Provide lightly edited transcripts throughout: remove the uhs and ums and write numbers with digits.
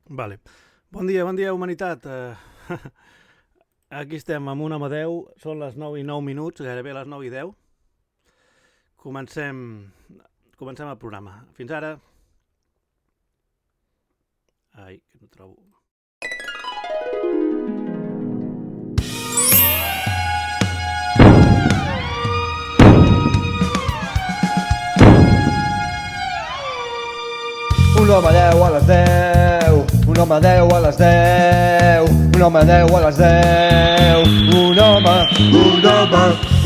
Vale. Bon dia, humanitat. Aquí estem amb un home 10, són les 9 i 9 minuts, gairebé les 9 i 10. Comencem el programa. Fins ara. Ai, que no trobo. Un home 10 a les 10, un home 10 a les 10, un home 10 a les 10, un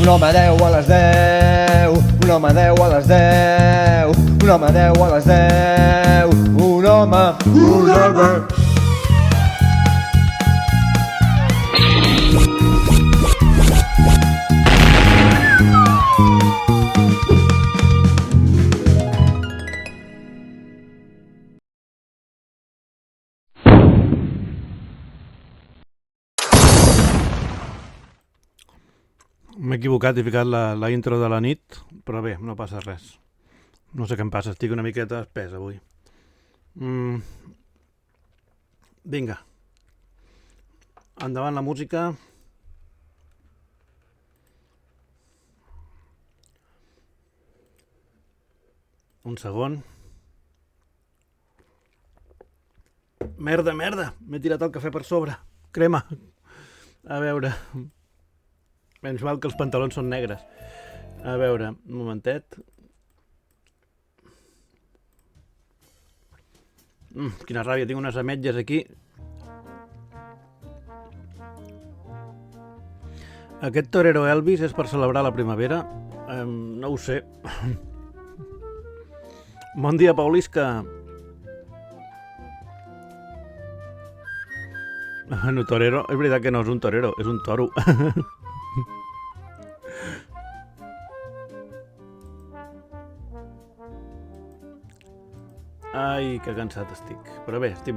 home 10 a les 10, un home 10 a les 10, un home 10 a les 10, un home. M'he equivocat, he ficat la intro de la nit, però bé, no passa res. No sé què em passa, estic una miqueta espès avui. Vinga. Endavant la música. Un segon. Merda, m'he tirat el cafè per sobre. Crema. A veure... Menys mal que els pantalons són negres. A veure, un momentet. Quina ràbia, tinc unes ametlles aquí. Aquest torero Elvis és per celebrar la primavera? No ho sé. Bon dia, Paulisca. No, torero, és veritat que no és un torero, és un toro. Ai, que cansat estic. Però bé, estic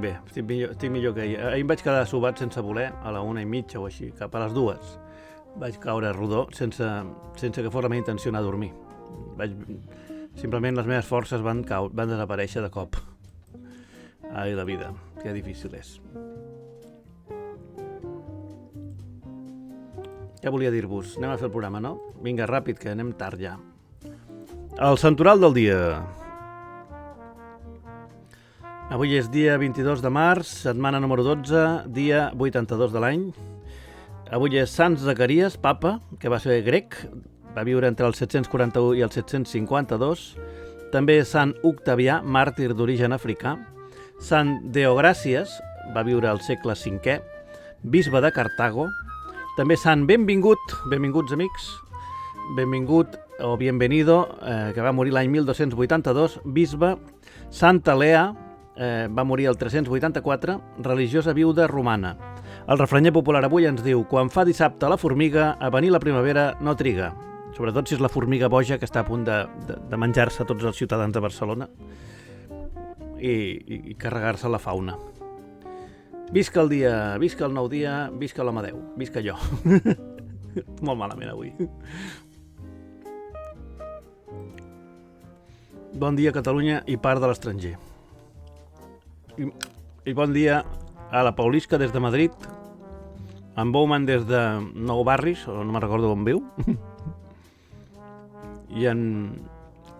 millor que ahir. Ahir em vaig quedar sobat sense voler, a la 1:30 o així, cap a les 2. Vaig caure rodó sense que fos la meva intenció anar a dormir. Simplement les meves forces van desaparèixer de cop. Ai, la vida, que difícil és. Què volia dir-vos? Anem a fer el programa, no? Vinga, ràpid, que anem tard ja. El santoral del dia. Avui és dia 22 de març, setmana número 12, dia 82 de l'any. Avui és Sant Zacarias, papa, que va ser grec, va viure entre el 741 i el 752. També és Sant Octavià, màrtir d'origen africà. Sant Deogràcies, va viure al segle V, bisbe de Cartago. També Sant benvinguts amics, benvingut o bienvenido, que va morir l'any 1282, bisbe. Santa Lea, va morir el 384, religiosa viuda romana. El refranyer popular avui ens diu: quan fa dissabte la formiga, a venir la primavera no triga. Sobretot si és la formiga boja que està a punt de menjar-se tots els ciutadans de Barcelona i carregar-se la fauna. Visca el dia, visca el nou dia, visca l'home 10, visca jo. Molt malament avui. Bon dia, Catalunya i part de l'estranger. I bon dia a la Paulisca des de Madrid, en Bowman des de Nou Barris, o no me'n recordo on viu, i en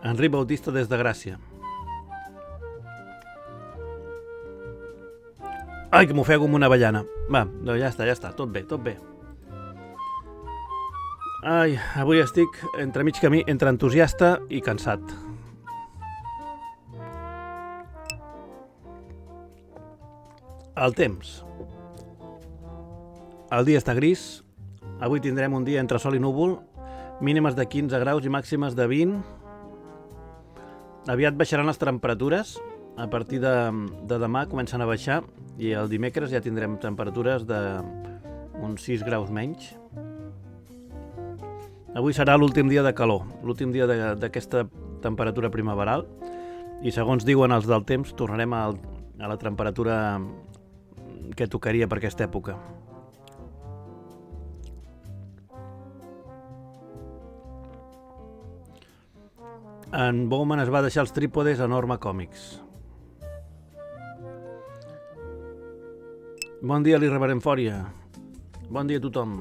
Enric Bautista des de Gràcia. Ai, que m'ofego amb una avellana. Va, no, ja està, tot bé. Ai, avui estic entre mig camí, entre entusiasta i cansat. El temps. El dia està gris. Avui tindrem un dia entre sol i núvol, mínimes de 15 graus i màximes de 20. Aviat baixaran les temperatures. A partir de demà comencen a baixar i el dimecres ja tindrem temperatures d'uns 6 graus menys. Avui serà l'últim dia de calor, l'últim dia d'aquesta temperatura primaveral, i segons diuen els del temps tornarem a la temperatura que tocaria per aquesta època. En Bowman es va deixar els trípodes a Norma Comics. Bon dia, l'Irreverent Fòria. Bon dia a tothom.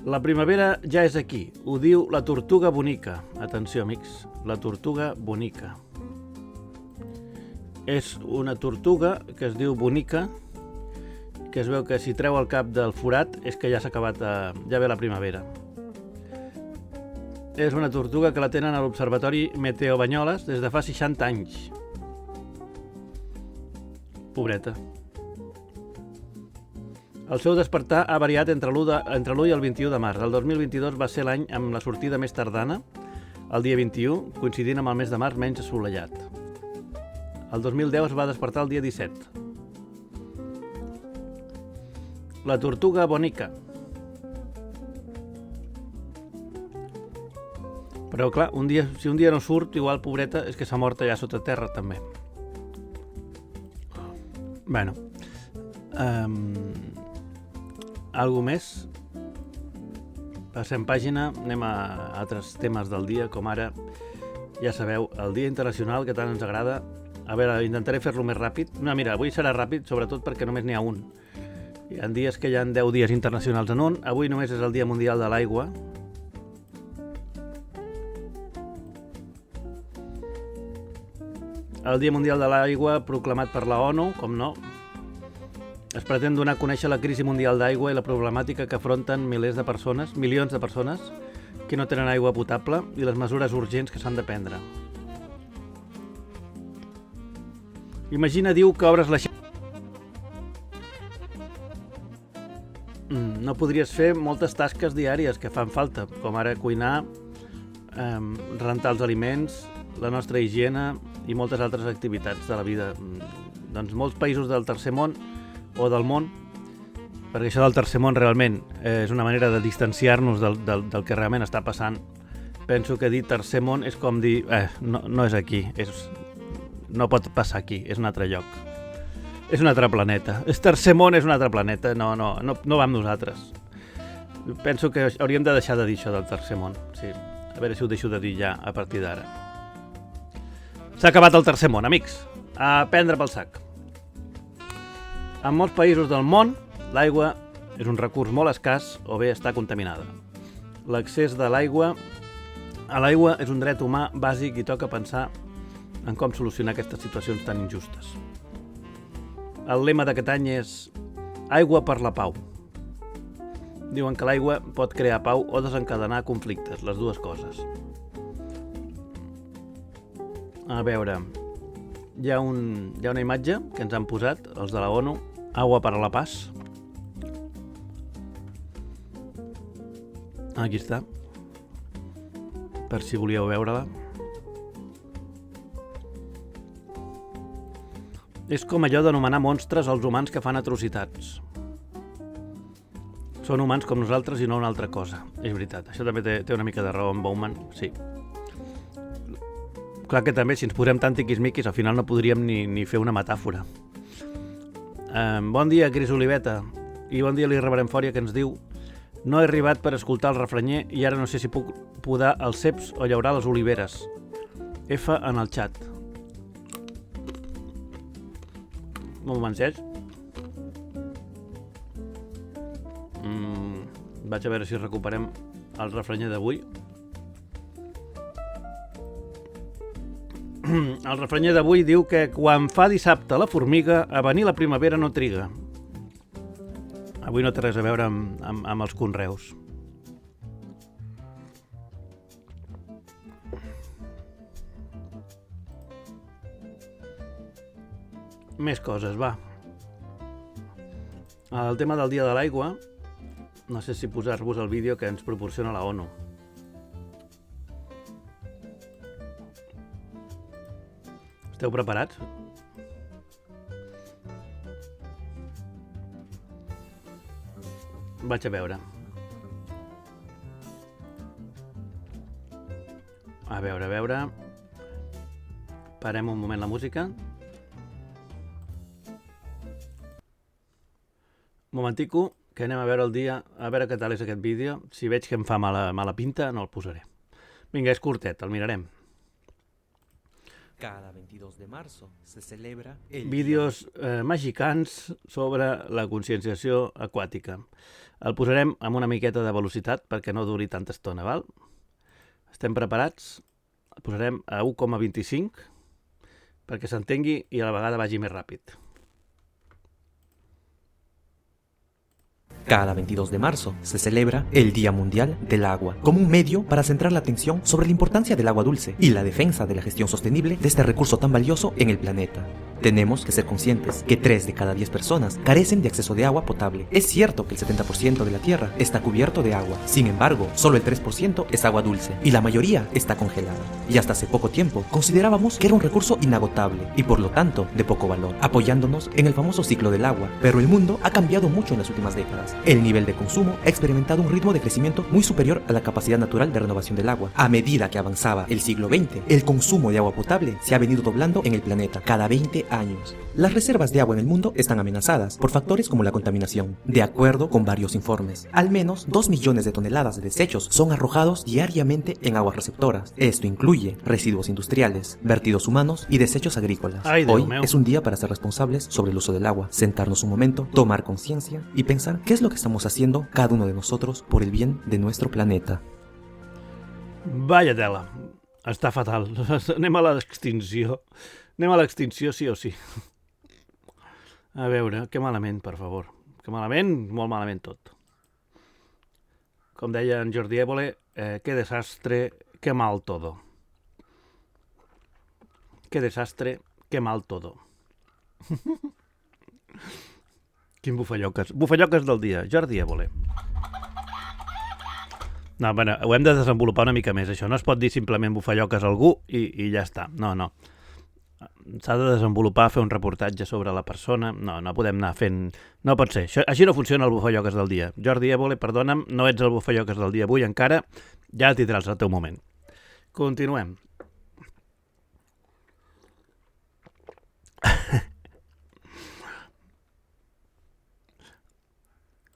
La primavera ja és aquí. Ho diu la tortuga bonica. Atenció, amics. La tortuga bonica. És una tortuga que es diu bonica, que es veu que si treu el cap del forat és que ja s'ha acabat, ja ve la primavera. És una tortuga que la tenen a l'Observatori Meteo Banyoles des de fa 60 anys. Pobreta. El seu despertar ha variat entre l'1 i el 21 de març. El 2022 va ser l'any amb la sortida més tardana, el dia 21, coincidint amb el mes de març menys assolellat. El 2010 es va despertar el dia 17. La tortuga bonica. Però clar, si un dia no surt, igual pobreta, és que s'ha mort allà sota terra també. Bueno, algo més? Passem pàgina, anem a altres temes del dia, com ara, ja sabeu, el Dia Internacional que tant ens agrada. A veure, intentaré fer-lo més ràpid. No, mira, avui serà ràpid, sobretot perquè només n'hi ha un. Hi ha dies que hi ha 10 dies internacionals en un. Avui només és el Dia Mundial de l'Aigua. El Dia Mundial de l'Aigua, proclamat per la ONU, com no, es pretén donar a conèixer la crisi mundial d'aigua i la problemàtica que afronten milions de persones que no tenen aigua potable i les mesures urgents que s'han de prendre. Imagina, diu, que obres la no podries fer moltes tasques diàries que fan falta, com ara cuinar, rentar els aliments, la nostra higiene i moltes altres activitats de la vida. Doncs molts països del tercer món o del món, perquè això del tercer món realment és una manera de distanciar-nos del que realment està passant. Penso que dir tercer món és com dir no és aquí, no pot passar aquí, és un altre lloc. És un altre planeta. El tercer món és un altre planeta, no va amb nosaltres. Penso que hauríem de deixar de dir això del tercer món. Sí. A veure si ho deixo de dir ja a partir d'ara. S'ha acabat el tercer món, amics. A prendre pel sac. En molts països del món, l'aigua és un recurs molt escàs o bé està contaminada. L'accés a l'aigua és un dret humà bàsic i toca pensar en com solucionar aquestes situacions tan injustes. El lema d'aquest any és Aigua per la pau. Diuen que l'aigua pot crear pau o desencadenar conflictes, les dues coses. A veure, hi ha una imatge que ens han posat, els de la ONU, Agua para la paz. Aquí està, per si volíeu veure-la. És com allò d'anomenar monstres als humans que fan atrocitats. Són humans com nosaltres i no una altra cosa. És veritat, això també té una mica de raó en Bowman, sí. Clar que també, si ens posem tan tiquismiquis, al final no podríem ni fer una metàfora. Bon dia, Cris Oliveta, i bon dia a l'Irreverent Fòria, que ens diu: no he arribat per escoltar el refranyer i ara no sé si puc podar els ceps o llaurar les oliveres. F en el xat. Un momentet. Vaig a veure si recuperem el refranyer d'avui. El refranyer d'avui diu que quan fa dissabte la formiga, a venir la primavera no triga. Avui no té res a veure amb els conreus. Més coses, va. El tema del Dia de l'Aigua, no sé si posar-vos el vídeo que ens proporciona la ONU. Esteu preparats? Vaig a veure. A veure. Parem un moment la música. Momentico, que anem a veure el dia, a veure què tal és aquest vídeo. Si veig que em fa mala pinta, no el posaré. Vinga, és curtet, el mirarem. Cada 22 de marzo se celebra el Vídeos mexicans sobre la conscienciació aquàtica. El posarem amb una miqueta de velocitat perquè no duri tanta estona, val? Estem preparats? El posarem a 1,25 perquè s'entengui i a la vegada vagi més ràpid. Cada 22 de marzo se celebra el Día Mundial del Agua, como un medio para centrar la atención sobre la importancia del agua dulce y la defensa de la gestión sostenible de este recurso tan valioso en el planeta. Tenemos que ser conscientes que 3 de cada 10 personas carecen de acceso de agua potable. Es cierto que el 70% de la Tierra está cubierto de agua, sin embargo, solo el 3% es agua dulce y la mayoría está congelada. Y hasta hace poco tiempo considerábamos que era un recurso inagotable y por lo tanto de poco valor, apoyándonos en el famoso ciclo del agua. Pero el mundo ha cambiado mucho en las últimas décadas. El nivel de consumo ha experimentado un ritmo de crecimiento muy superior a la capacidad natural de renovación del agua. A medida que avanzaba el siglo XX, el consumo de agua potable se ha venido doblando en el planeta cada 20 años. Las reservas de agua en el mundo están amenazadas por factores como la contaminación. De acuerdo con varios informes, al menos 2 millones de toneladas de desechos son arrojados diariamente en aguas receptoras. Esto incluye residuos industriales, vertidos humanos y desechos agrícolas. Hoy es un día para ser responsables sobre el uso del agua, sentarnos un momento, tomar conciencia y pensar qué es lo que estamos haciendo cada uno de nosotros por el bien de nuestro planeta. Vaya tela, està fatal. Anem a l'extinció. Anem a l'extinció sí o sí. A veure, que malament, per favor. Que malament, molt malament tot. Com deia en Jordi Évole, que desastre, que mal todo. Que desastre, que mal todo. Quin bufelloques. Bufelloques del dia, Jordi Évole. No, bueno, ho hem de desenvolupar una mica més, això. No es pot dir simplement bufelloques a algú i ja està. No, no. S'ha de desenvolupar, fer un reportatge sobre la persona. No, no podem anar fent... No pot ser. Així no funciona el bufelloques del dia. Jordi Évole, perdona'm, no ets el bufelloques del dia avui encara. Ja tindràs el teu moment. Continuem.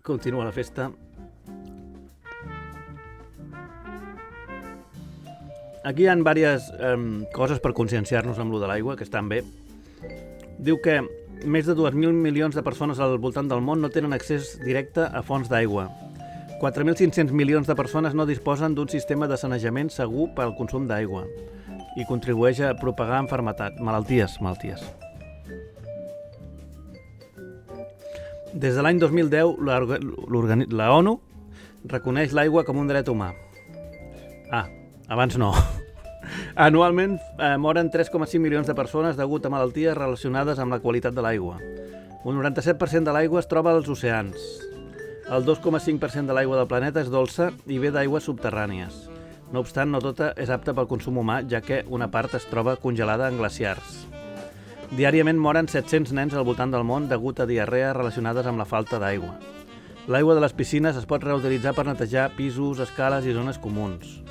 Continua la festa. Aquí hi ha diverses coses per conscienciar-nos amb lo de l'aigua, que estan bé. Diu que més de 2.000 milions de persones al voltant del món no tenen accés directe a fonts d'aigua. 4.500 milions de persones no disposen d'un sistema de sanejament segur per al consum d'aigua i contribueix a propagar malalties. Des de l'any 2010, la ONU reconeix l'aigua com un dret humà. Abans no. Anualment moren 3,5 milions de persones degut a malalties relacionades amb la qualitat de l'aigua. Un 97% de l'aigua es troba als oceans. El 2,5% de l'aigua del planeta és dolça i ve d'aigües subterrànies. No obstant, no tota és apta pel consum humà, ja que una part es troba congelada en glaciars. Diàriament moren 700 nens al voltant del món degut a diarrees relacionades amb la falta d'aigua. L'aigua de les piscines es pot reutilitzar per netejar pisos, escales i zones comuns.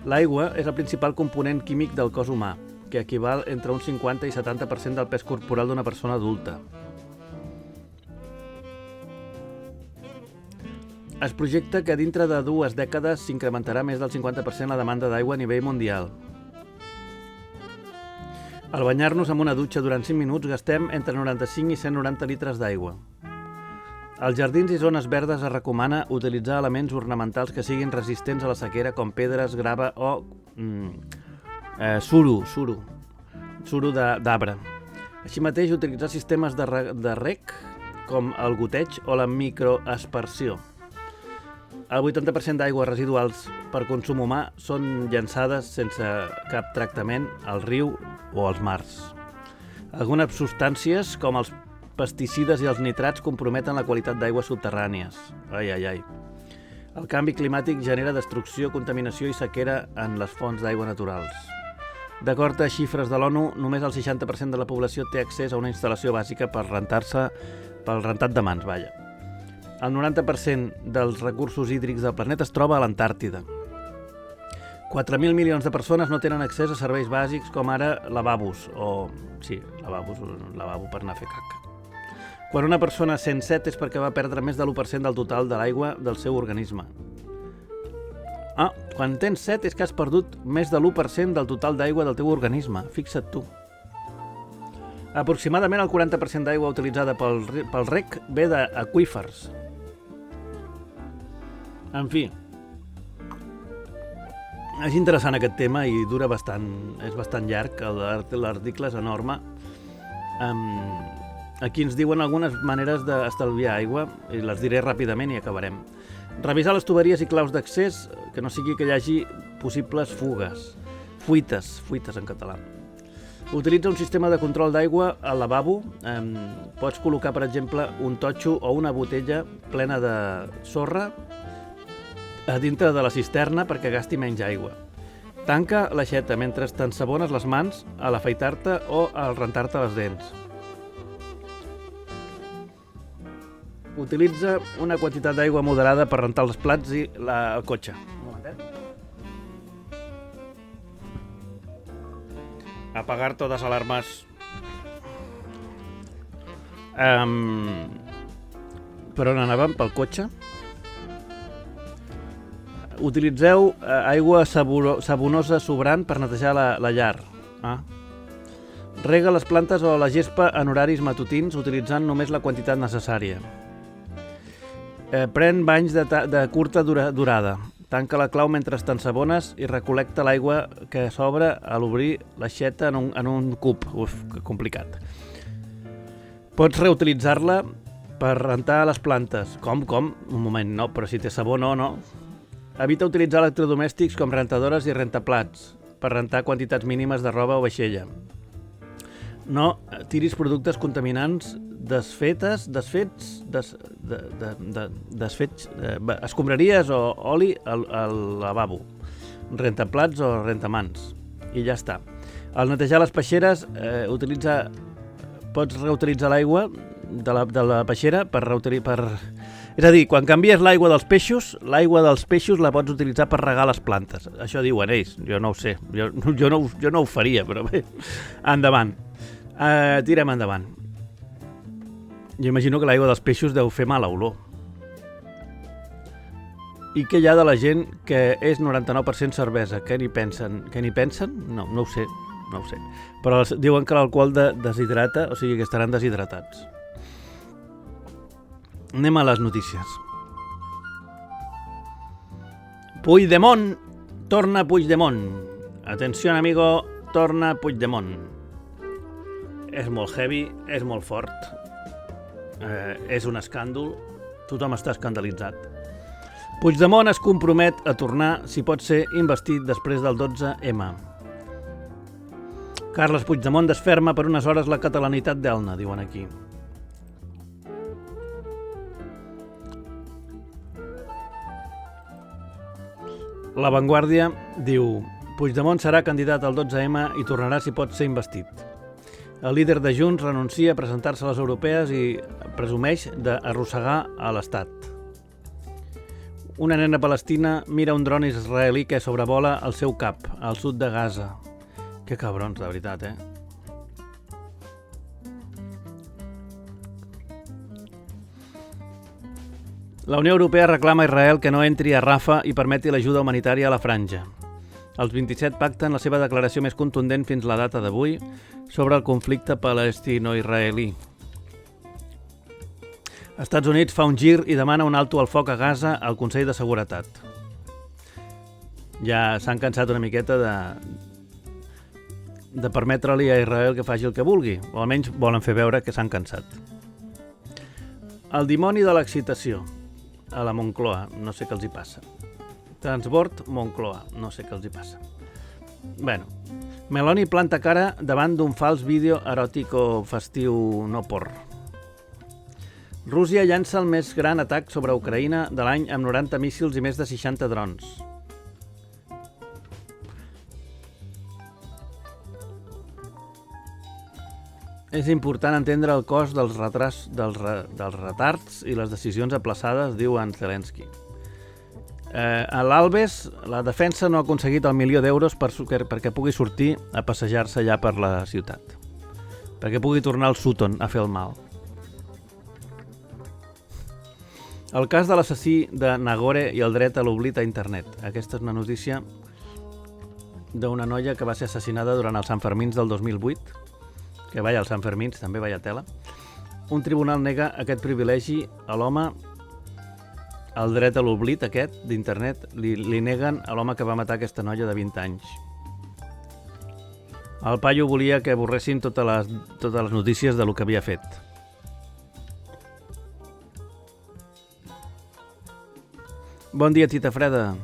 L'aigua és el principal component químic del cos humà, que equival entre un 50 i 70% del pes corporal d'una persona adulta. Es projecta que dintre de 2 dècades s'incrementarà més del 50% la demanda d'aigua a nivell mundial. Al banyar-nos amb una dutxa durant 5 minuts gastem entre 95 i 190 litres d'aigua. Als jardins i zones verdes es recomana utilitzar elements ornamentals que siguin resistents a la sequera com pedres, grava o suro d'arbre. Així mateix, utilitzar sistemes de rec com el goteig o la microaspersió. El 80% d'aigües residuals per consum humà són llançades sense cap tractament al riu o als mars. Algunes substàncies, com els pesticides i els nitrats, comprometen la qualitat d'aigües subterrànies. El canvi climàtic genera destrucció, contaminació i sequera en les fonts d'aigua naturals. D'acord a xifres de l'ONU, només el 60% de la població té accés a una instal·lació bàsica per rentar-se pel rentat de mans, El 90% dels recursos hídrics del planeta es troba a l'Antàrtida. 4.000 milions de persones no tenen accés a serveis bàsics com ara lavabos, lavabo per anar a fer caca. Quan una persona sent set és perquè va perdre més de l'1% del total de l'aigua del seu organisme. Quan tens set és que has perdut més de l'1% del total d'aigua del teu organisme. Fixa't tu. Aproximadament el 40% d'aigua utilitzada pel reg ve d'aqüífers. En fi, és interessant aquest tema i dura bastant, és bastant llarg, l'article és enorme. Aquí ens diuen algunes maneres d'estalviar aigua i les diré ràpidament i acabarem. Revisar les tuberies i claus d'accés, que no sigui que hi hagi possibles fuites en català. Utilitza un sistema de control d'aigua al lavabo. Pots col·locar, per exemple, un totxo o una botella plena de sorra a dintre de la cisterna perquè gasti menys aigua. Tanca l'aixeta mentre t'ensabones les mans a l'afaitar-te o al rentar-te les dents. Utilitza una quantitat d'aigua moderada per rentar els plats i el cotxe. Un momentet. Apagar totes alarmes. Per on anàvem? Pel cotxe? Utilitzeu aigua sabonosa sobrant per netejar la llar. Rega les plantes o la gespa en horaris matutins utilitzant només la quantitat necessària. Pren banys de curta durada. Tanca la clau mentre t'ensabones i recol·lecta l'aigua que s'obre a l'obrir l'aixeta en un cub. Que complicat. Pots reutilitzar-la per rentar les plantes. Com? Un moment, no, però si té sabó, no. Evita utilitzar electrodomèstics com rentadores i rentaplats per rentar quantitats mínimes de roba o vaixella. No tiris productes contaminants desfets, escombraries o oli al lavabo, rentaplats o rentamans, i ja està. Al netejar les peixeres, pots reutilitzar l'aigua de la peixera és a dir, quan canvies l'aigua dels peixos la pots utilitzar per regar les plantes. Això diuen ells, jo no ho sé, jo no ho faria, però bé, endavant. Tirem endavant. Jo imagino que l'aigua dels peixos deu fer mala olor. I què hi ha de la gent que és 99% cervesa? Què n'hi pensen? No ho sé. Però diuen que l'alcohol deshidrata, o sigui que estaran deshidratats. Anem a les notícies. Puigdemont torna Puigdemont. Atenció, amigo, torna Puigdemont. És molt heavy, és molt fort. És un escàndol. Tothom està escandalitzat. Puigdemont es compromet a tornar si pot ser investit després del 12M. Carles Puigdemont desferma per unes hores la catalanitat d'Elna, diuen aquí. La Vanguardia diu: Puigdemont serà candidat al 12M i tornarà si pot ser investit. El líder de Junts renuncia a presentar-se a les europees i presumeix d'arrossegar a l'Estat. Una nena palestina mira un dron israelí que sobrevola el seu cap, al sud de Gaza. Que cabrons, de veritat, La Unió Europea reclama a Israel que no entri a Rafah i permeti l'ajuda humanitària a la franja. Els 27 pacten la seva declaració més contundent fins la data d'avui sobre el conflicte palestino-israelí. Estats Units fa un gir i demana un alto al foc a Gaza al Consell de Seguretat. Ja s'han cansat una miqueta de permetre-li a Israel que faci el que vulgui, o almenys volen fer veure que s'han cansat. El dimoni de l'excitació a la Moncloa, no sé què els hi passa. Transbord Moncloa, no sé què els hi passa. Bueno, Meloni planta cara davant d'un fals vídeo eròtico festiu no porr. Rússia llança el més gran atac sobre Ucraïna de l'any amb 90 míssils i més de 60 drons. És important entendre el cost dels retards i les decisions aplaçades, diu en Zelensky. A l'Albes, la defensa no ha aconseguit el milió d'euros perquè pugui sortir a passejar-se allà per la ciutat. Perquè pugui tornar al Sutton a fer el mal. El cas de l'assassí de Nagore i el dret a l'oblit a internet. Aquesta és una notícia d'una noia que va ser assassinada durant els Sanfermins del 2008, que vaya als Sanfermins, també vaya tela. Un tribunal nega aquest privilegi a l'home, el dret a l'oblit aquest d'internet, li neguen a l'home que va matar aquesta noia de 20 anys. El paio volia que borressin totes les notícies de lo que havia fet. Bon dia, Tita Freda.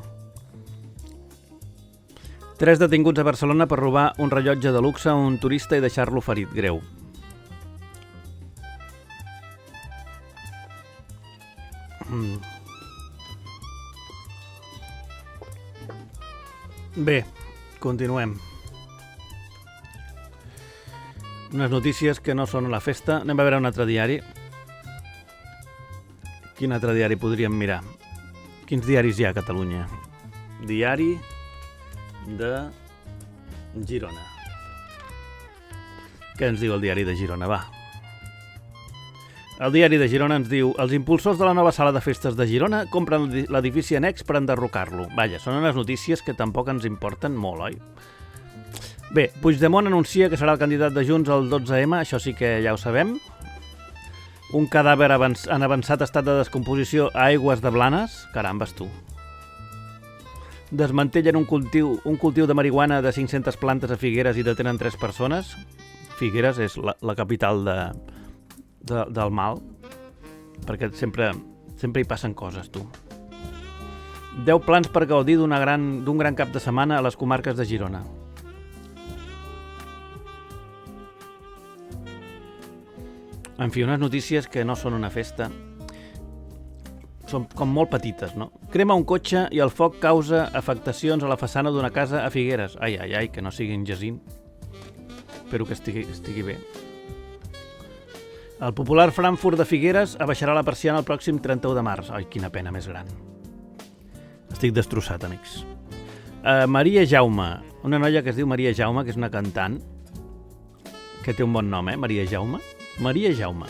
3 detinguts a Barcelona per robar un rellotge de luxe a un turista i deixar-lo ferit greu. Bé, continuem. Unes notícies que no són a la festa. Anem a veure un altre diari. Quin altre diari podríem mirar? Quins diaris hi ha a Catalunya? Diari de Girona. Què ens diu el diari de Girona? Va. El diari de Girona ens diu: els impulsors de la nova sala de festes de Girona compren l'edifici annex per enderrocar-lo. Vaja, són unes notícies que tampoc ens importen molt, oi? Bé, Puigdemont anuncia que serà el candidat de Junts al 12M, això sí que ja ho sabem. Un cadàver en avançat estat de descomposició a aigües de Blanes. Carambes, tu. Desmantellen un cultiu de marihuana de 500 plantes a Figueres i detenen 3 persones. Figueres és la capital del mal, perquè sempre hi passen coses, tu. 10 plans per gaudir d'un gran cap de setmana a les comarques de Girona. En fi, unes notícies que no són una festa. Són com molt petites, no? Crema un cotxe i el foc causa afectacions a la façana d'una casa a Figueres. Ai, que no sigui en Jacint. Espero que estigui bé. El popular Frankfurt de Figueres abaixarà la persiana el pròxim 31 de març. Ai, quina pena més gran. Estic destrossat, amics. Maria Jaume, una noia que es diu Maria Jaume, que és una cantant, que té un bon nom, Maria Jaume. Maria Jaume.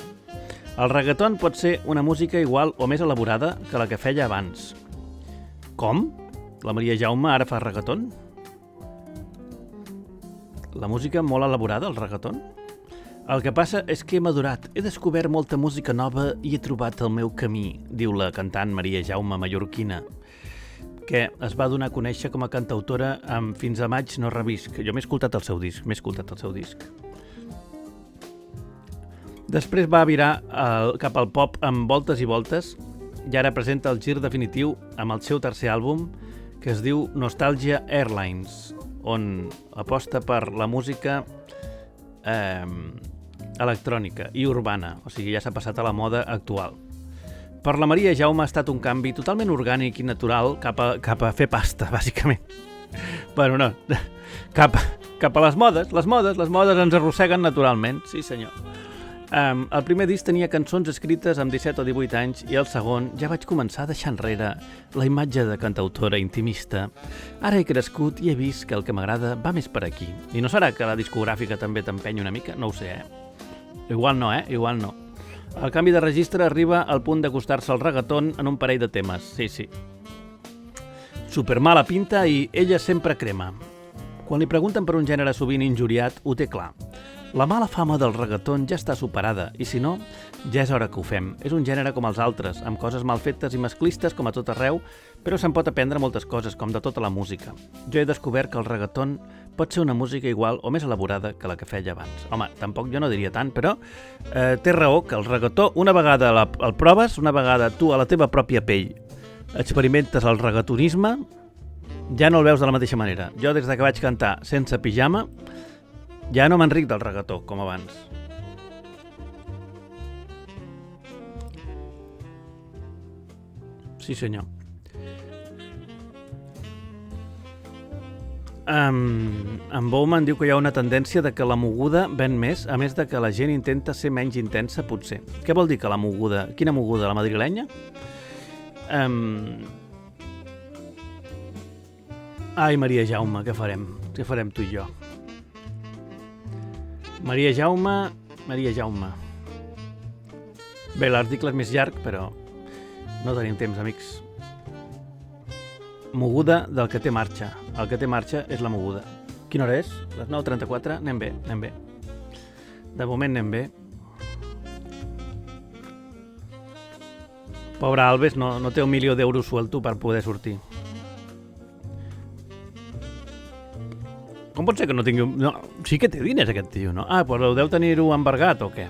El reggaeton pot ser una música igual o més elaborada que la que feia abans. Com? La Maria Jaume ara fa reggaeton? La música molt elaborada, el reggaeton? El que passa és que he madurat, he descobert molta música nova i he trobat el meu camí, diu la cantant Maria Jaume mallorquina, que es va donar a conèixer com a cantautora amb Fins a maig no revisc. Jo m'he escoltat el seu disc. Després va virar cap al pop amb voltes i voltes i ara presenta el gir definitiu amb el seu tercer àlbum, que es diu Nostalgia Airlines, on aposta per la música electrònica i urbana, o sigui, ja s'ha passat a la moda actual. Per la Maria Jaume ha estat un canvi totalment orgànic i natural cap a fer pasta, bàsicament. Bueno, no, cap a les modes. Les modes ens arrosseguen naturalment, sí senyor. El primer disc tenia cançons escrites amb 17 o 18 anys i el segon ja vaig començar a deixar enrere la imatge de cantautora intimista. Ara he crescut i he vist que el que m'agrada va més per aquí. I no serà que la discogràfica també t'empenya una mica? No ho sé, Igual no, Igual no. El canvi de registre arriba al punt d'acostar-se al reggaeton en un parell de temes, sí. Supermala pinta i ella sempre crema. Quan li pregunten per un gènere sovint injuriat, ho té clar. La mala fama del reggaeton ja està superada i si no, ja és hora que ho fem. És un gènere com els altres, amb coses mal fetes i masclistes com a tot arreu, però se'n pot aprendre moltes coses, com de tota la música. Jo he descobert que el reggaeton pot ser una música igual o més elaborada que la que feia abans. Home, tampoc jo no diria tant, però té raó que el reggaetó, una vegada el proves, una vegada tu a la teva pròpia pell experimentes el reggaetonisme, ja no el veus de la mateixa manera. Jo des que vaig cantar sense pijama ja no m'enric del reggaetó, com abans. Sí, senyor. En Bowman diu que hi ha una tendència de que la moguda ven més, a més de que la gent intenta ser menys intensa, potser. Què vol dir que la moguda? Quina moguda? La madrilenya? Ai, Maria Jaume, què farem? Què farem tu i jo? Maria Jaume. Bé, l'article és més llarg, però No tenim temps, amics. Moguda del que té marxa. El que té marxa és la moguda. Quina hora és? Les 9:34? Anem bé, anem bé. De moment anem bé. Pobre Alves, no té 1 milió d'euros suelto per poder sortir. Com pot ser que no tingui... No, sí que té diners aquest tio, no? Ah, però deu tenir-ho embargat o què?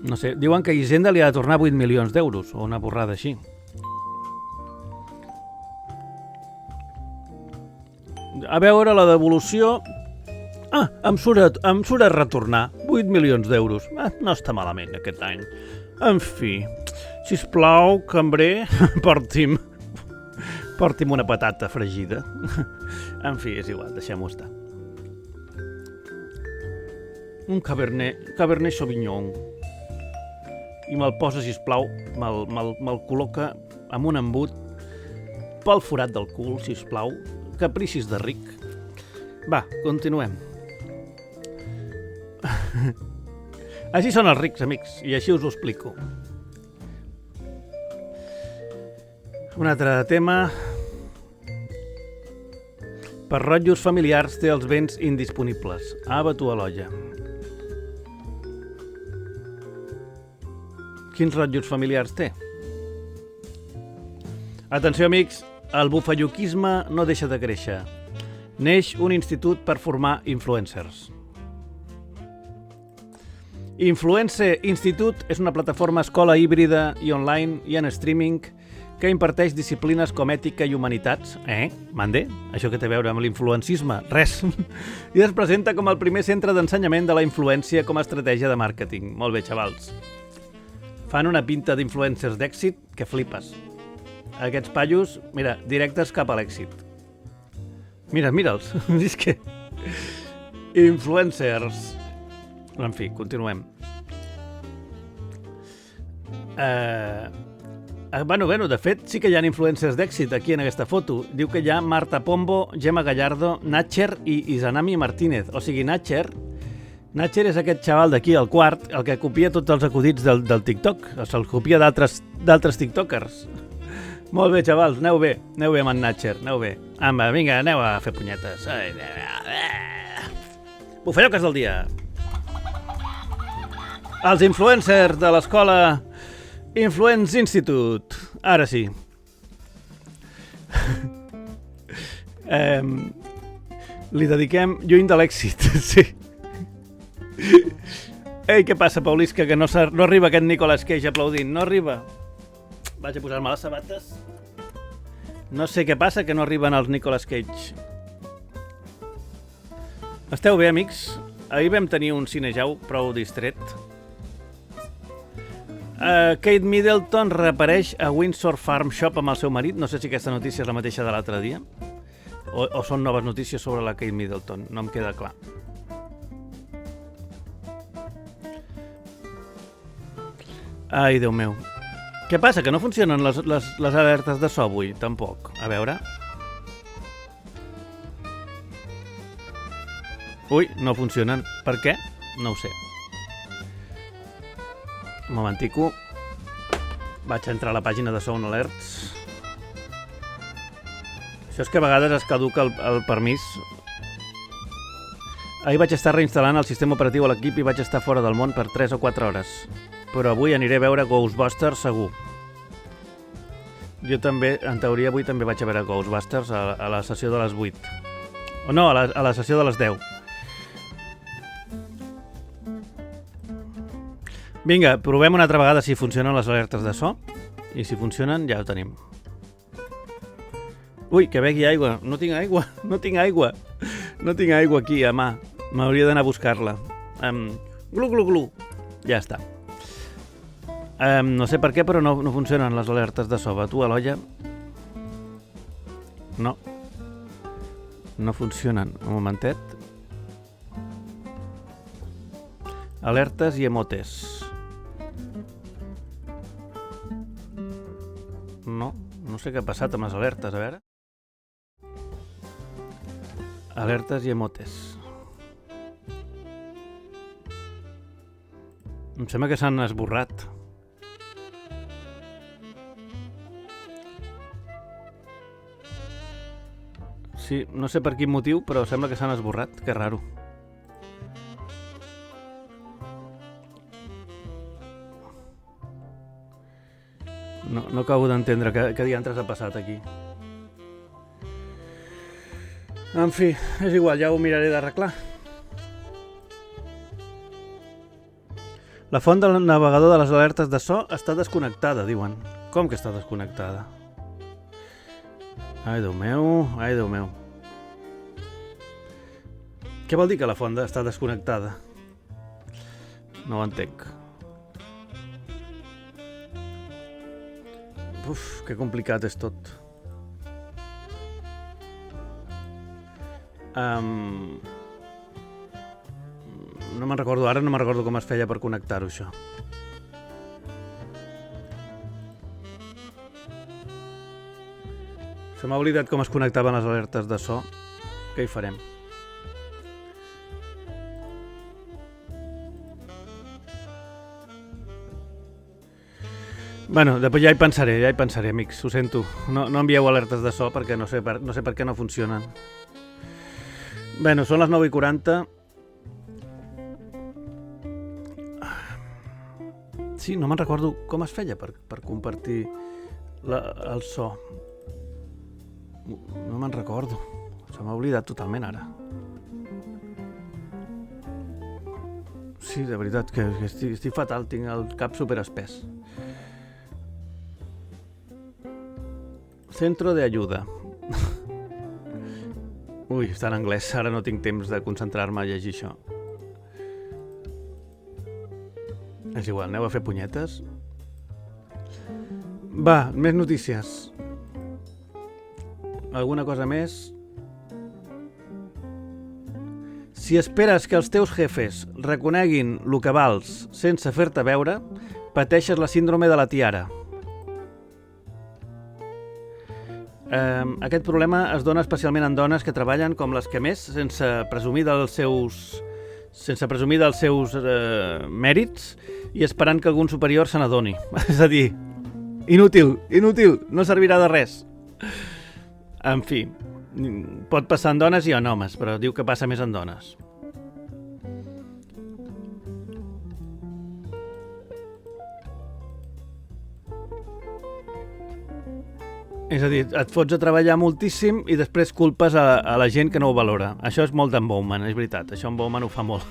No sé, diuen que Hisenda li ha de tornar 8 milions d'euros, o una borrada així. A veure la devolució... Ah, em surt a retornar 8 milions d'euros. No està malament aquest any. En fi, sisplau, cambrer, porti'm una patata fregida. En fi, és igual, deixem-ho estar. Un Cabernet Sauvignon. I me'l posa, sisplau, me'l col·loca amb un embut pel forat del cul, sisplau. Capricis de ric. Va, continuem. Així són els rics, amics, i així us ho explico. Un altre tema. Per rotllos familiars té els béns indisponibles. Ava tu a l'olla. Quins rotllos familiars té? Atenció, amics, el bufalluquisme no deixa de créixer. Neix un institut per formar influencers. Influencer Institute és una plataforma escola híbrida i online i en streaming que imparteix disciplines com ètica i humanitats. Mande? Això que té a veure amb l'influencisme? Res. I es presenta com el primer centre d'ensenyament de la influència com a estratègia de màrqueting. Molt bé, xavals. Fan una pinta d'influencers d'èxit que flipes. Aquests paios, mira, directes cap a l'èxit. Mira'ls. És que... Influencers. En fi, continuem. Bueno, de fet, sí que hi ha influencers d'èxit aquí en aquesta foto. Diu que hi ha Marta Pombo, Gemma Gallardo, Natcher i Izanami Martínez. O sigui, Natcher és aquest xaval d'aquí, al quart, el que copia tots els acudits del TikTok. Se'ls copia d'altres tiktokers. Molt bé, xavals, aneu bé amb en Natcher, aneu bé. Vinga, aneu a fer punyetes. Bufelloques del dia. Els influencers de l'escola Influence Institute. Ara sí. Li dediquem Lluny de l'èxit, sí. Ei, què passa, Paulisca, que no arriba aquest Nicolas Cage aplaudint? No arriba. Vaig a posar-me les sabates. No sé què passa, que no arriben els Nicolas Cage. Esteu bé, amics? Ahir vam tenir un cinejau prou distret. Kate Middleton reapareix a Windsor Farm Shop amb el seu marit. No sé si aquesta notícia és la mateixa de l'altre dia o són noves notícies sobre la Kate Middleton. No em queda clar. Ai, Déu meu. Què passa? Que no funcionen les alertes de so avui? Tampoc. A veure. Ui, no funcionen. Per què? No ho sé. Un momentico. Vaig entrar a la pàgina de Sound Alerts. Això és que a vegades es caduca el permís. Ahir vaig estar reinstal·lant el sistema operatiu a l'equip i vaig estar fora del món per 3 o 4 hores. Però avui aniré a veure Ghostbusters segur. Jo també, en teoria, avui també vaig a veure Ghostbusters a la sessió de les 8. O no, a la sessió de les 10. Vinga, provem una altra vegada si funcionen les alertes de so. I si funcionen, ja ho tenim. Ui, que begui aigua. No tinc aigua. No tinc aigua aquí a mà. M'hauria d'anar a buscar-la. Glu, glu, glu. Ja està. No sé per què, però no funcionen les alertes de so. Va tu a l'olla. No. No funcionen. Un momentet. Alertes i emotes. No sé què ha passat amb les alertes, a veure. Alertes i emotes. Em sembla que s'han esborrat. Sí, no sé per quin motiu, però sembla que s'han esborrat. Que raro. No acabo d'entendre què diantres ha passat aquí. En fi, és igual, ja ho miraré d'arreglar. La font del navegador de les alertes de so està desconnectada, diuen. Com que està desconnectada? Ai, Déu meu, ai, Déu meu. Què vol dir que la font està desconnectada? No ho entenc. Uf, que complicat és tot. No me'n recordo, ara no me'n recordo com es feia per connectar-ho, això. Se m'ha oblidat com es connectaven les alertes de so. Què hi farem? Bueno, després ja hi pensaré, amics, ho sento. No envieu alertes de so perquè no sé per què no funcionen. Bueno, són les 9:40. Sí, no me'n recordo com es feia per compartir el so. No me'n recordo. Se m'ha oblidat totalment ara. Sí, de veritat, que estic fatal, tinc el cap superespès. Centro de ayuda. Ui, està en anglès, ara no tinc temps de concentrar-me a llegir això. És igual, aneu a fer punyetes. Va, més notícies. Alguna cosa més? Si esperes que els teus jefes reconeguin lo que vals sense fer-te veure, pateixes la síndrome de la tiara. Aquest problema es dona especialment en dones que treballen com les que més, sense presumir dels seus mèrits i esperant que algun superior se n'adoni. És a dir, inútil, no servirà de res. En fi, pot passar en dones i en homes, però diu que passa més en dones. És a dir, et fots a treballar moltíssim i després culpes a la gent que no ho valora. Això és molt d'en Bowman, és veritat. Això en Bowman ho fa molt.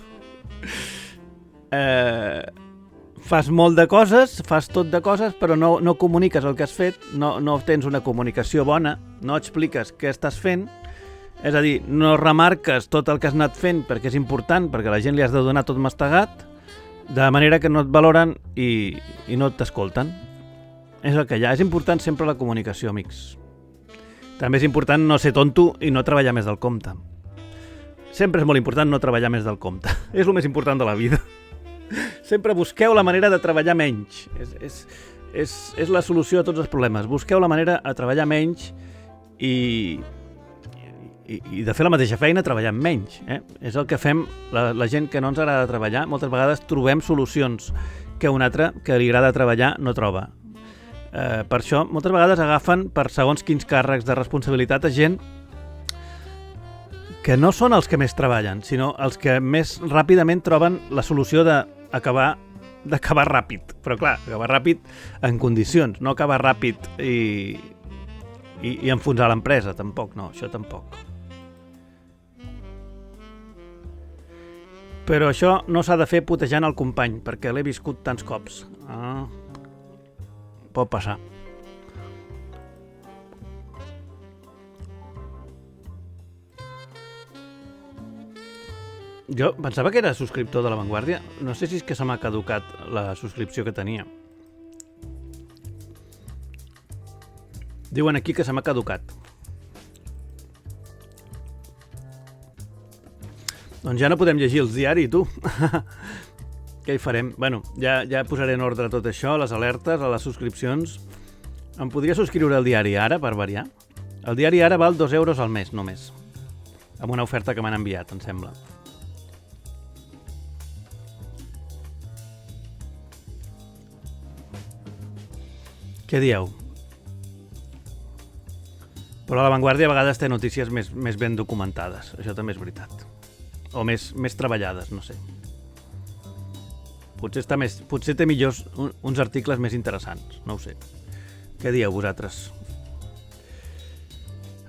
Fas molt de coses, fas tot de coses, però no comuniques el que has fet, no tens una comunicació bona, no expliques què estàs fent, és a dir, no remarques tot el que has anat fent perquè és important, perquè a la gent li has de donar tot mastegat, de manera que no et valoren i no t'escolten. És el que hi ha. És important sempre la comunicació, amics. També és important no ser tonto i no treballar més del compte. Sempre és molt important no treballar més del compte. És el més important de la vida. Sempre busqueu la manera de treballar menys. És la solució a tots els problemes. Busqueu la manera de treballar menys i de fer la mateixa feina treballant menys. És el que fem la gent que no ens agrada treballar. Moltes vegades trobem solucions que un altre que li agrada treballar no troba. Per això, moltes vegades agafen per segons quins càrrecs de responsabilitat a gent que no són els que més treballen, sinó els que més ràpidament troben la solució d'acabar ràpid. Però clar, acabar ràpid en condicions, no acabar ràpid i enfonsar l'empresa, tampoc, no, això tampoc. Però això no s'ha de fer putejant el company, perquè l'he viscut tants cops. Pot passar. Jo pensava que era subscriptor de La Vanguardia. No sé si és que se m'ha caducat la subscripció que tenia. Diuen aquí que se m'ha caducat. Doncs ja no podem llegir els diaris, tu. Què hi farem? Bueno, ja posaré en ordre tot això, les alertes, a les subscripcions. Em podria subscriure al diari Ara, per variar? El diari Ara val 2 euros al mes, només. Amb una oferta que m'han enviat, em sembla. Què dieu? Però La Vanguardia a vegades té notícies més ben documentades. Això també és veritat. O més treballades, no sé. Potser té millors uns articles més interessants, no ho sé. Què dieu vosaltres?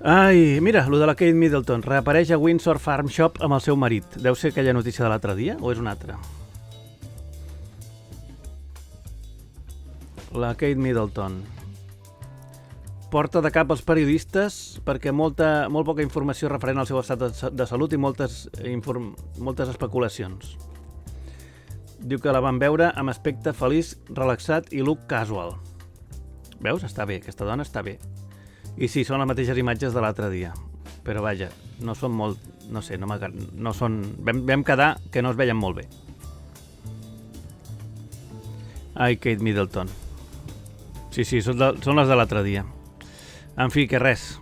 Ai, mira, lo de la Kate Middleton. Reapareix a Windsor Farm Shop amb el seu marit. Deu ser aquella notícia de l'altre dia o és una altra? La Kate Middleton. Porta de cap els periodistes perquè molt poca informació referent al seu estat de salut i moltes especulacions. Diu que la van veure amb aspecte feliç, relaxat i look casual. Veus? Està bé, aquesta dona està bé. I sí, són les mateixes imatges de l'altre dia. Però vaja, no són molt... No sé, no són... Vam quedar que no es veien molt bé. Ai, Kate Middleton. Sí, són les de l'altre dia. En fi, que res.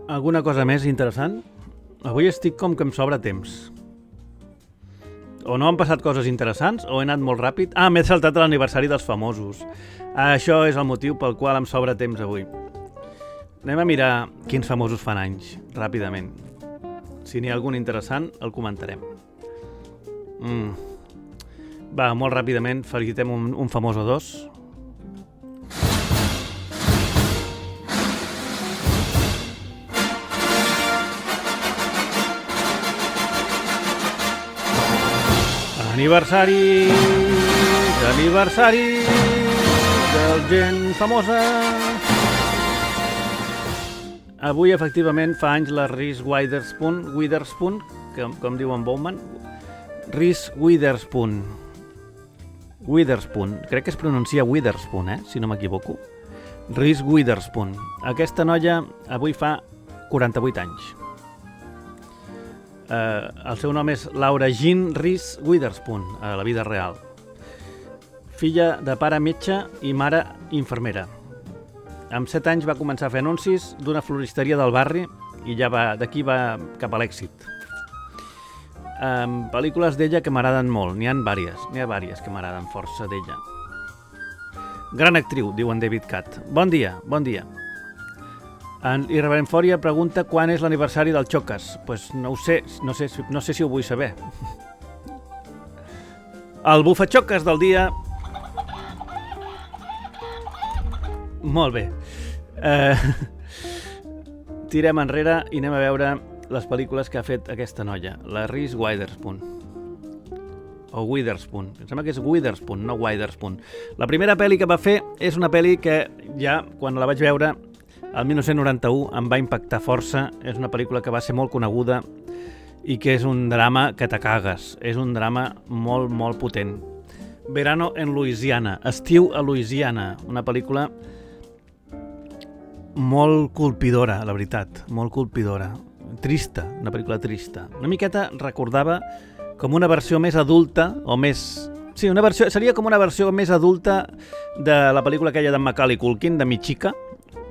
Alguna cosa més interessant? Avui estic com que em sobra temps. O no han passat coses interessants o he anat molt ràpid. Ah, m'he saltat l'aniversari dels famosos. Això és el motiu pel qual em sobra temps avui. Anem a mirar quins famosos fan anys, ràpidament. Si n'hi ha algun interessant, el comentarem. Va, molt ràpidament, felicitem un famós o dos. Aniversaris de gent famosa. Avui, efectivament, fa anys la Reese Witherspoon, com diuen Bowman. Reese Witherspoon. Crec que es pronuncia Witherspoon, si no m'equivoco. Reese Witherspoon. Aquesta noia avui fa 48 anys. El seu nom és Laura Jean Reese Witherspoon, a la vida real. Filla de pare metge i mare infermera. Amb 7 anys va començar a fer anuncis d'una floristeria del barri i d'aquí va cap a l'èxit. Pel·lícules d'ella que m'agraden molt, n'hi ha vàries que m'agraden força d'ella. Gran actriu, diu en David Catt. Bon dia. En Irreverent Fòria pregunta quan és l'aniversari del Xocas. Pues no ho sé, no sé si ho vull saber. El bufaxoques del dia... Molt bé. Tirem enrere i anem a veure les pel·lícules que ha fet aquesta noia, la Reese Witherspoon. O Witherspoon. Em sembla que és Witherspoon, no Witherspoon. La primera pel·li que va fer és una pel·li que ja, quan la vaig veure, el 1991 em va impactar força. És una pel·lícula que va ser molt coneguda i que és un drama que te cagues. És un drama molt, molt potent. Verano en Louisiana. Estiu a Louisiana. Una pel·lícula molt colpidora, la veritat. Molt colpidora. Trista. Una pel·lícula trista. Una miqueta recordava com una versió més adulta o més... Sí, seria com una versió més adulta de la pel·lícula aquella d'en Macaulay Culkin, de Mi Chica.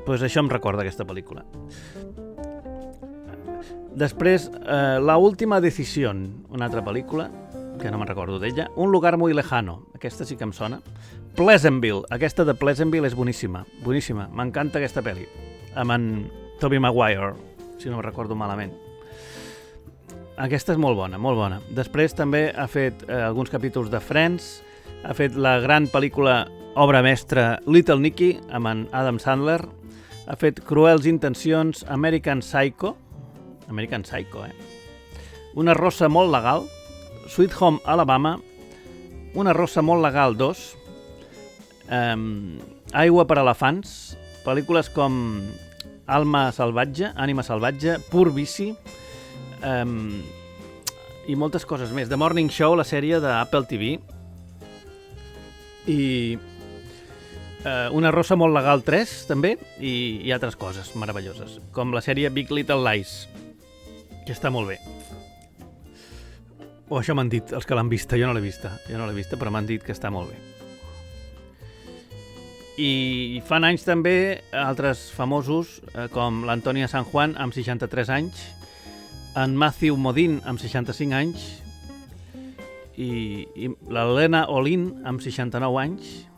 Pues això em recorda aquesta pel·lícula. Després, La última decisión, una altra pel·lícula, que no me'n recordo d'ella. Un lugar muy lejano, aquesta sí que em sona. Pleasantville, aquesta de Pleasantville és boníssima, boníssima. M'encanta aquesta pel·li, amb en Tobey Maguire, si no me'n recordo malament. Aquesta és molt bona, molt bona. Després també ha fet alguns capítols de Friends, ha fet la gran pel·lícula obra mestra Little Nicky, amb en Adam Sandler, ha fet Cruels intencions, American Psycho, Una rosa molt legal, Sweet Home Alabama, Una rosa molt legal 2, Aigua per elefants, pel·lícules com Ànima salvatge, Pur vici, i moltes coses més. The Morning Show, la sèrie d'Apple TV, i Una rosa molt legal 3, també, i altres coses meravelloses, com la sèrie Big Little Lies, que està molt bé. O això m'han dit els que l'han vista, jo no l'he vista, però m'han dit que està molt bé. I fan anys també altres famosos, com l'Antònia San Juan, amb 63 anys, en Matthew Modine, amb 65 anys, i l'Helena Olin, amb 69 anys,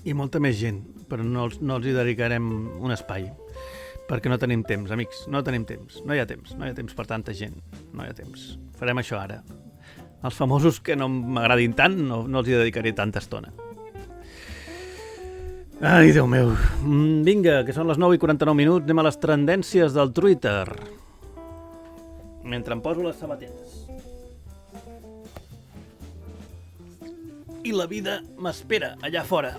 i molta més gent, però no els hi dedicarem un espai, perquè no tenim temps, amics, no tenim temps, no hi ha temps per tanta gent, no hi ha temps. Farem això ara. Els famosos que no m'agradin tant, no els hi dedicaré tanta estona. Ai, Déu meu. Vinga, que són les 9:49 minuts, anem a les tendències del Twitter. Mentre em poso les sabatetes. I la vida m'espera allà fora.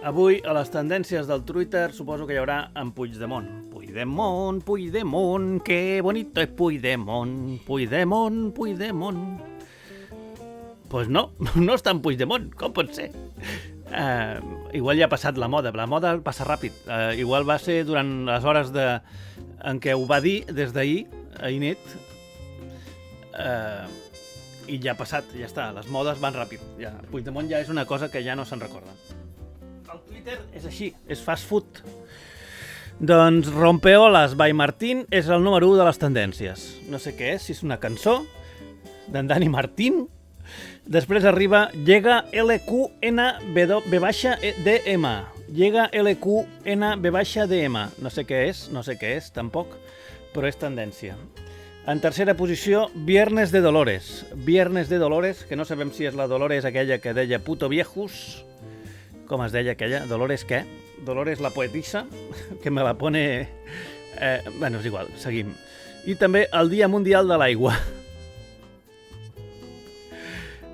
Avui, a les tendències del Twitter, suposo que hi haurà en Puigdemont. Puigdemont, Puigdemont, que bonito es Puigdemont, Puigdemont, Puigdemont. Pues no està en Puigdemont, com pot ser? Igual ja ha passat la moda passa ràpid. Igual va ser durant les hores en què ho va dir des d'ahir, ahir nit, i ja ha passat, ja està, les modes van ràpid. Ja, Puigdemont ja és una cosa que ja no se'n recorda. El Twitter és així, és fast food. Doncs Rompeolas by Martín és el número 1 de les tendències. No sé què és, si és una cançó d'en Dani Martín. Després arriba Llega LQNB-DM. Llega LQNB-DM. No sé què és, tampoc, però és tendència. En tercera posició, Viernes de Dolores. Viernes de Dolores, que no sabem si és la Dolores aquella que deia puto viejos. Com es deia aquella? Dolores què? Dolores la poetisa, que me la pone... Bueno, és igual, seguim. I també el Dia Mundial de l'Aigua.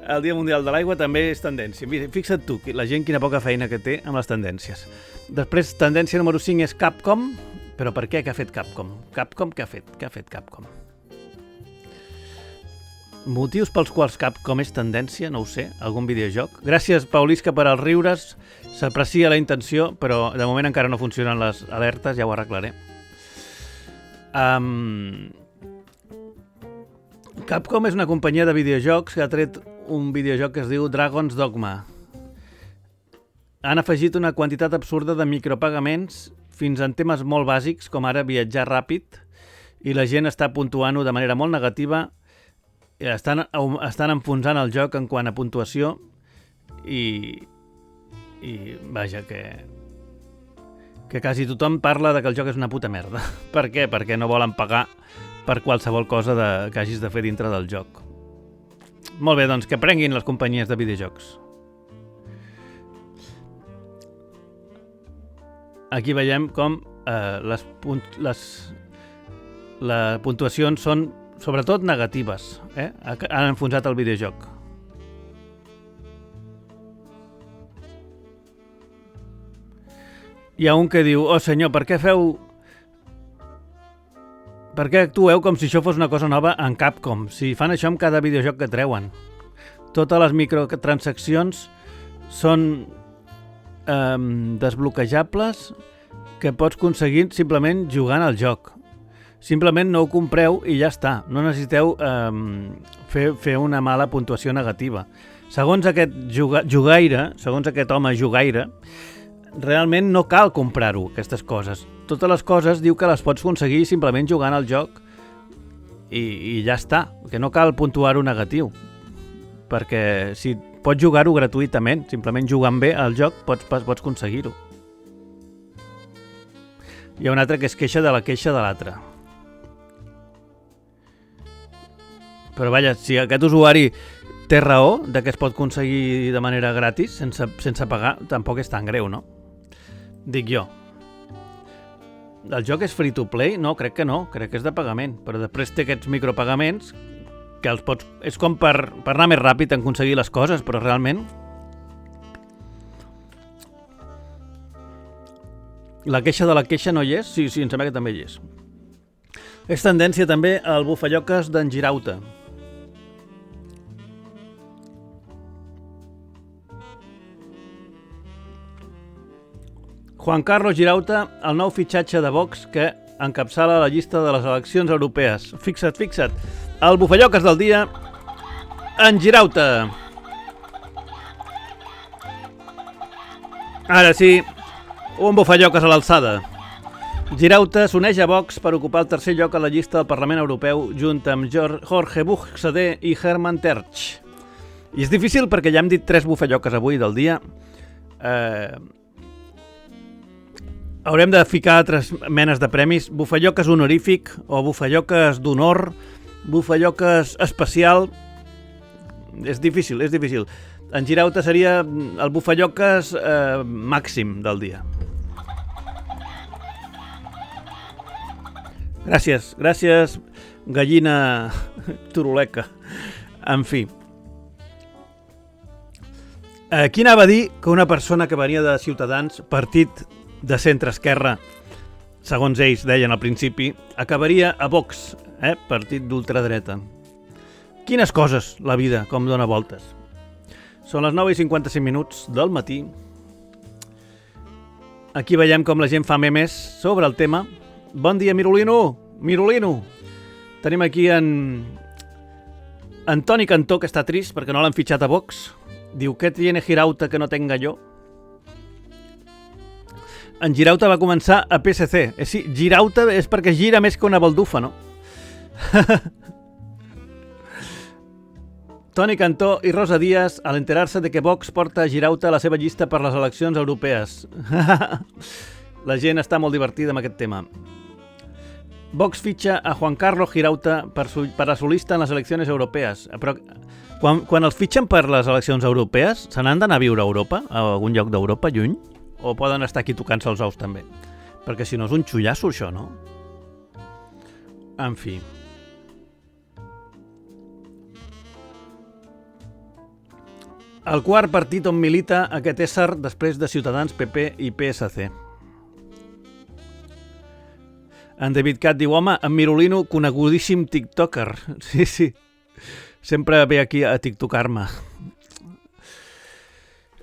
El Dia Mundial de l'Aigua també és tendència. Mira, fixa't tu, la gent quina poca feina que té amb les tendències. Després, tendència número 5 és Capcom. Però per què? Què ha fet Capcom? Capcom, què ha fet? Què ha fet Capcom? Motius pels quals Capcom és tendència? No ho sé. Algun videojoc? Gràcies, Paulisca, per als riures. S'aprecia la intenció, però de moment encara no funcionen les alertes, ja ho arreglaré. Capcom és una companyia de videojocs que ha tret un videojoc que es diu Dragon's Dogma. Han afegit una quantitat absurda de micropagaments fins en temes molt bàsics, com ara viatjar ràpid, i la gent està puntuant-ho de manera molt negativa. Estan enfonsant el joc en quant a puntuació i vaja, que quasi tothom parla de que el joc és una puta merda. Per què? Perquè no volen pagar per qualsevol cosa que hagis de fer dintre del joc. Molt bé, doncs que prenguin les companyies de videojocs. Aquí veiem com les puntuacions són sobretot negatives. Han enfonsat el videojoc. Hi ha un que diu, oh senyor, per què actueu com si això fos una cosa nova en Capcom? Si fan això amb cada videojoc que treuen. Totes les microtransaccions són desbloquejables que pots aconseguir simplement jugant al joc. Simplement no ho compreu i ja està. No necessiteu fer una mala puntuació negativa. Segons aquest jugaire, segons aquest home jugaire, realment no cal comprar-ho, aquestes coses. Totes les coses diu que les pots aconseguir simplement jugant al joc i ja està, que no cal puntuar-ho negatiu. Perquè si pots jugar-ho gratuïtament, simplement jugant bé al joc pots aconseguir-ho. Hi ha un altre que es queixa de la queixa de l'altre. Però vaja, si aquest usuari té raó de que es pot aconseguir de manera gratis, sense pagar, tampoc és tan greu, no? Dic jo. El joc és free to play? No, crec que no. Crec que és de pagament. Però després té aquests micropagaments que els pots... És com per anar més ràpid en aconseguir les coses, però realment... La queixa de la queixa no hi és? Sí, em sembla que també hi és. És tendència també al bufalloques d'en Girauta. Juan Carlos Girauta, el nou fitxatge de Vox que encapçala la llista de les eleccions europees. Fixa't. El bufelloques del dia, en Girauta. Ara sí, un bufelloques a l'alçada. Girauta s'uneix a Vox per ocupar el tercer lloc a la llista del Parlament Europeu junt amb Jorge Buxadé i Hermann Tertsch. I és difícil perquè ja hem dit 3 bufelloques avui del dia. Haurem de ficar altres menes de premis. Bufelloques honorífic o bufelloques d'honor, bufelloques especial. És difícil. En Girauta seria el bufelloques màxim del dia. Gràcies, gallina turuleca. En fi. Qui anava a dir que una persona que venia de Ciutadans, partit de centre-esquerra, segons ells deien al principi, acabaria a Vox, partit d'ultradreta. Quines coses, la vida, com dona voltes. Són les 9:55 del matí. Aquí veiem com la gent fa memes sobre el tema. Bon dia, Mirolino! Tenim aquí en Toni Cantó, que està trist perquè no l'han fitxat a Vox. Diu, què tiene Girauta que no tenga yo? En Girauta va començar a PSC. Sí, Girauta és perquè gira més que una baldufa, no? Toni Cantó i Rosa Díaz, al enterar-se de que Vox porta Girauta a la seva llista per les eleccions europees. La gent està molt divertida amb aquest tema. Vox fitxa a Juan Carlos Girauta per a solista en les eleccions europees. Però quan els fitxen per les eleccions europees, se n'han d'anar a viure a Europa, a algun lloc d'Europa, lluny? O poden estar aquí tocant-se els ous també? Perquè si no és un xullasso, això, no? En fi. El quart partit on milita aquest ésser després de Ciutadans, PP i PSC. En David Cat diu, home, en Mirolino, conegudíssim tiktoker. Sí. Sempre ve aquí a tiktokar-me.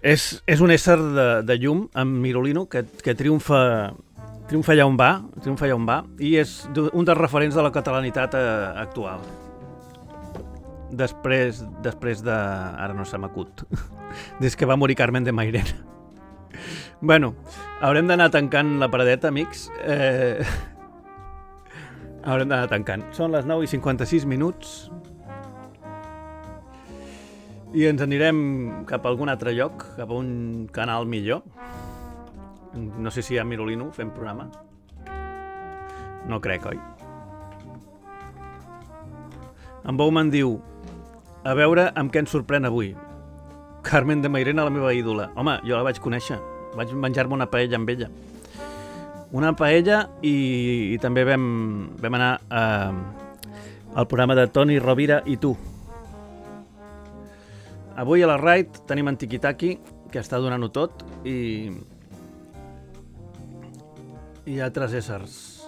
És un ésser de llum, en Mirolino, que triomfa allà on va, i és un dels referents de la catalanitat actual. Després de... Ara no se m'acut. Des que va morir Carmen de Mairena. Bueno, haurem d'anar tancant la paradeta, amics. Haurem d'anar tancant. Són les 9:56. I ens anirem cap a algun altre lloc, cap a un canal millor. No sé si hi ha Mirolino fent programa. No crec, oi? En Bowman diu, a veure amb què ens sorprèn avui. Carmen de Mairena, la meva ídola. Home, jo la vaig conèixer. Vaig menjar-me una paella amb ella. Una paella i també vam anar al programa de Toni Rovira i tu. Avui a la Raid tenim en Tiki-Taki, que està donant-ho tot, i altres éssers.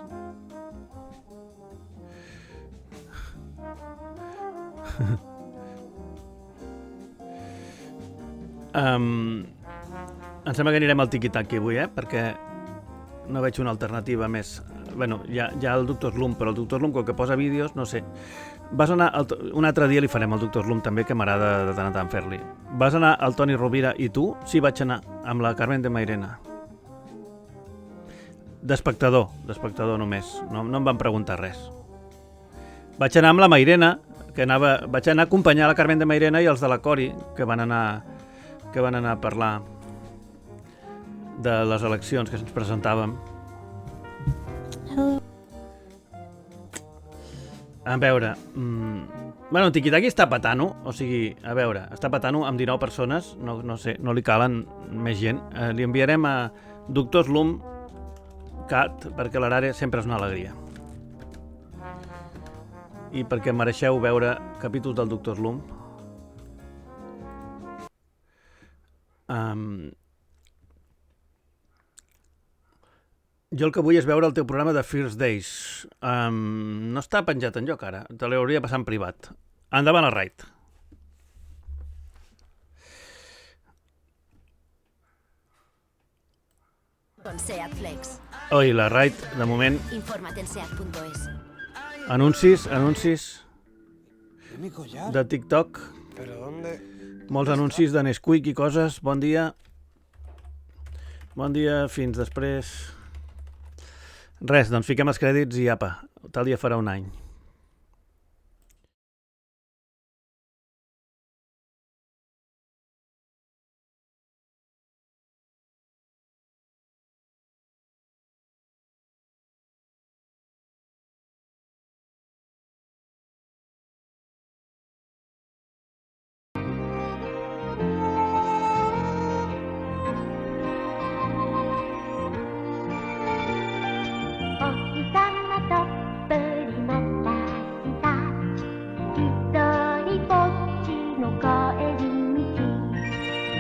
Em sembla que anirem al Tiki-Taki avui, perquè no veig una alternativa més. Bueno, hi ha el Dr. Slump, però el Dr. Slump, com que posa vídeos, no sé. Vas anar... Un altre dia li farem al Dr. Slump també, que m'agrada de tant en tant fer-li. Vas anar al Toni Rovira i tu? Sí, vaig anar, amb la Carmen de Mairena. D'espectador només. No em van preguntar res. Vaig anar amb la Mairena, vaig anar a acompanyar la Carmen de Mairena i els de la Cori, que van anar a parlar de les eleccions que ens presentàvem. A veure... Bueno, Tiki-Taki està patant-ho, o sigui, a veure, està patant-ho amb 19 persones, no sé, no li calen més gent. Li enviarem a Dr. Slump Cat, perquè l'Arare sempre és una alegria. I perquè mereixeu veure capítols del Dr. Slump. Jo el que vull és veure el teu programa de First Days. No està penjat enlloc ara. Te l'hauria de passar en privat. Endavant al Raid. Con Seat Flex. Oi, la Raid, de moment, Infórmate en seat.es. anuncis Mi collar. de TikTok, ¿Pero dónde? molts anuncis de Nesquik i coses. Bon dia. Bon dia, fins després. Res, doncs fiquem els crèdits i apa, tal dia farà un any.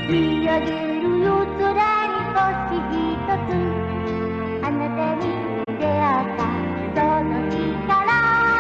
Dia